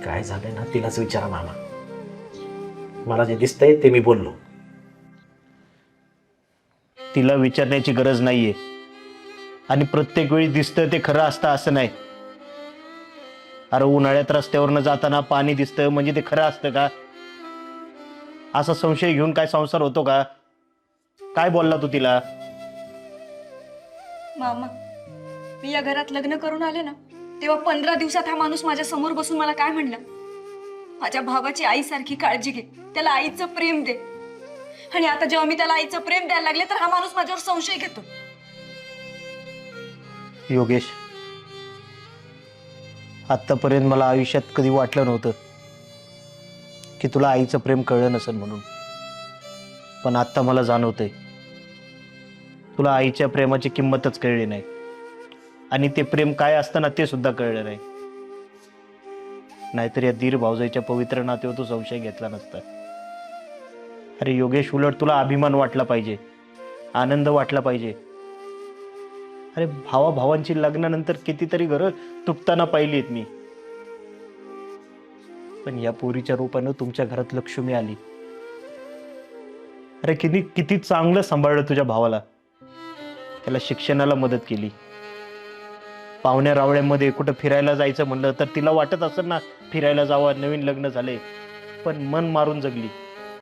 काय झालंय ना तिलाच विचारा मामा. मला जे दिसतंय ते मी बोललो. तिला विचारण्याची गरज नाहीये. आणि प्रत्येक वेळी दिसतं ते खरं असतं असं नाही. अरे उन्हाळ्यात रस्त्यावरनं जाताना पाणी दिसतं म्हणजे ते खरं असतं का? असा संशय घेऊन काय संसार होतो का? काय बोलला तू तिला? मामा, मी या घरात लग्न करून आले ना, तेव्हा 15 दिवसात हा माणूस माझ्या समोर बसून मला काय म्हणला, माझ्या भावाची आईसारखी काळजी घे, त्याला आईचं प्रेम दे. आणि आता जेव्हा मी त्याला आईचं प्रेम द्यायला लागले तर हा माणूस माझ्यावर संशय घेतो. योगेश, आतापर्यंत मला आयुष्यात कधी वाटलं नव्हतं की तुला आईचं प्रेम कळलं नसेल म्हणून. पण आता मला जाणवतंय तुला आईच्या प्रेमाची किंमतच कळली नाही. आणि ते प्रेम काय असतं ना ते सुद्धा कळलं नाही. नाहीतर या दीर भावजाईच्या पवित्र नात्यावर तू संशय घेतला नसता. अरे योगेश, उलट तुला अभिमान वाटला पाहिजे, आनंद वाटला पाहिजे. अरे भावा भावांची लग्नानंतर कितीतरी घरं तुटताना पाहिलीत मी. पण या पोरीच्या रूपानं तुमच्या घरात लक्ष्मी आली. अरे किती किती चांगलं सांभाळलं तुझ्या भावाला. त्याला शिक्षणाला मदत केली. पाहुण्या रावळ्यामध्ये कुठं फिरायला जायचं म्हणलं तर तिला वाटत असेल ना फिरायला जावं, नवीन लग्न झाले, पण मन मारून जगली.